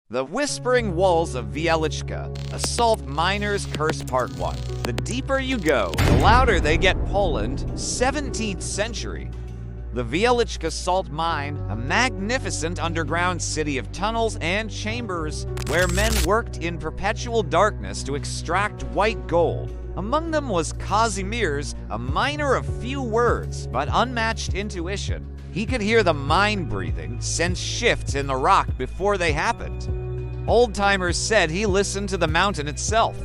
The Whispering Walls of Wieliczka, A Salt Miner's Curse Part 1. The deeper you go, the louder they get. Poland, 17th century. The Wieliczka salt mine, a magnificent underground city of tunnels and chambers, where men worked in perpetual darkness to extract white gold. Among them was Kazimierz, a miner of few words but unmatched intuition. He could hear the mine breathing, sense shifts in the rock before they happened. Old-timers said he listened to the mountain itself.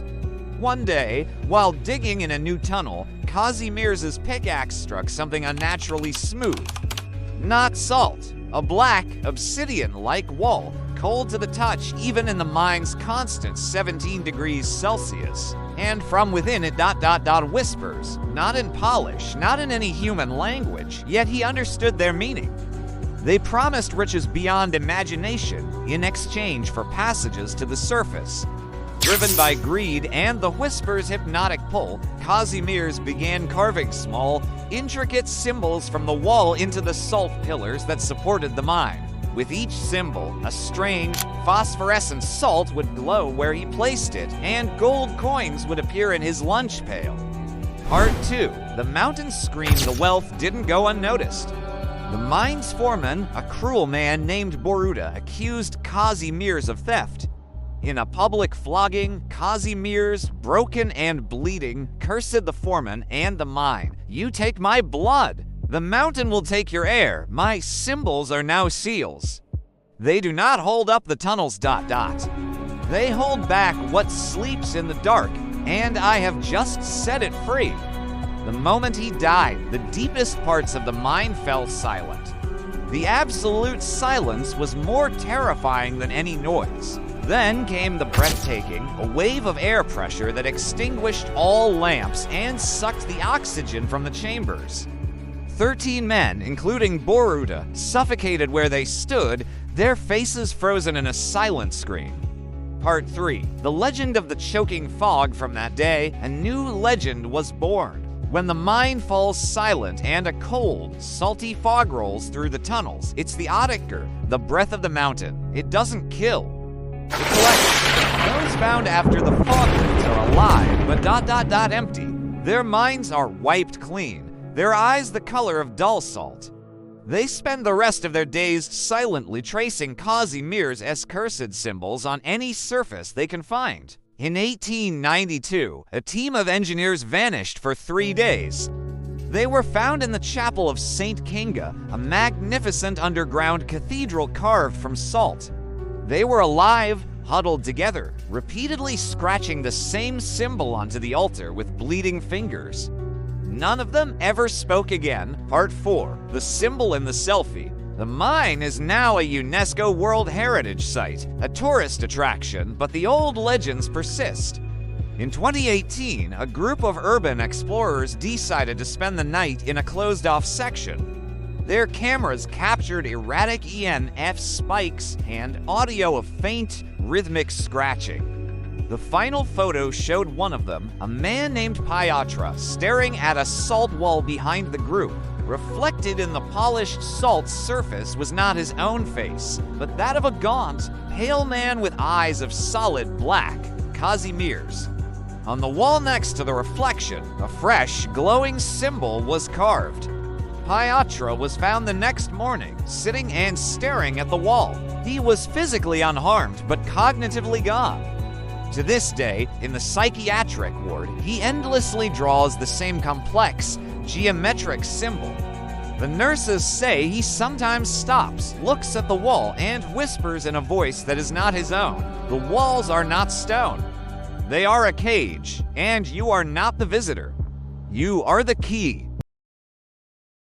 One day, while digging in a new tunnel, Kazimierz's pickaxe struck something unnaturally smooth. Not salt, a black, obsidian-like wall, cold to the touch even in the mine's constant 17 degrees Celsius. And from within it whispers, not in polish, not in any human language, yet he understood their meaning. They promised riches beyond imagination in exchange for passages to the surface. Driven by greed and the whisper's hypnotic pull, Kazimierz began carving small, intricate symbols from the wall into the salt pillars that supported the mine. With each symbol, a strange, phosphorescent salt would glow where he placed it, and gold coins would appear in his lunch pail. Part 2. The mountain screamed the wealth didn't go unnoticed. The mine's foreman, a cruel man named Boruta, accused Kazimierz of theft. In a public flogging, Kazimierz, broken and bleeding, cursed the foreman and the mine. "You take my blood. The mountain will take your air. My symbols are now seals. They do not hold up the tunnels. They hold back what sleeps in the dark, and I have just set it free." The moment he died, the deepest parts of the mine fell silent. The absolute silence was more terrifying than any noise. Then came the breathtaking, a wave of air pressure that extinguished all lamps and sucked the oxygen from the chambers. 13 men, including Boruta, suffocated where they stood, their faces frozen in a silent scream. Part 3. The legend of the choking fog. From that day, a new legend was born. When the mine falls silent and a cold, salty fog rolls through the tunnels, it's the Oetker, the breath of the mountain. It doesn't kill. It collects. Those found after the fog rings are alive, but empty. Their minds are wiped clean, their eyes the color of dull salt. They spend the rest of their days silently tracing Kazimierz's cursed symbols on any surface they can find. In 1892, a team of engineers vanished for 3 days. They were found in the chapel of St. Kinga, a magnificent underground cathedral carved from salt. They were alive, huddled together, repeatedly scratching the same symbol onto the altar with bleeding fingers. None of them ever spoke again. Part 4. The symbol in the selfie. The mine is now a UNESCO World Heritage Site, a tourist attraction, but the old legends persist. In 2018, a group of urban explorers decided to spend the night in a closed-off section. Their cameras captured erratic EMF spikes and audio of faint, rhythmic scratching. The final photo showed one of them, a man named Piotr, staring at a salt wall behind the group. Reflected in the polished salt surface was not his own face, but that of a gaunt, pale man with eyes of solid black, Kazimierz. On the wall next to the reflection, a fresh, glowing symbol was carved. Piotr was found the next morning, sitting and staring at the wall. He was physically unharmed, but cognitively gone. To this day, in the psychiatric ward, he endlessly draws the same complex, geometric symbol. The nurses say he sometimes stops, looks at the wall, and whispers in a voice that is not his own. The walls are not stone. They are a cage, and you are not the visitor. You are the key.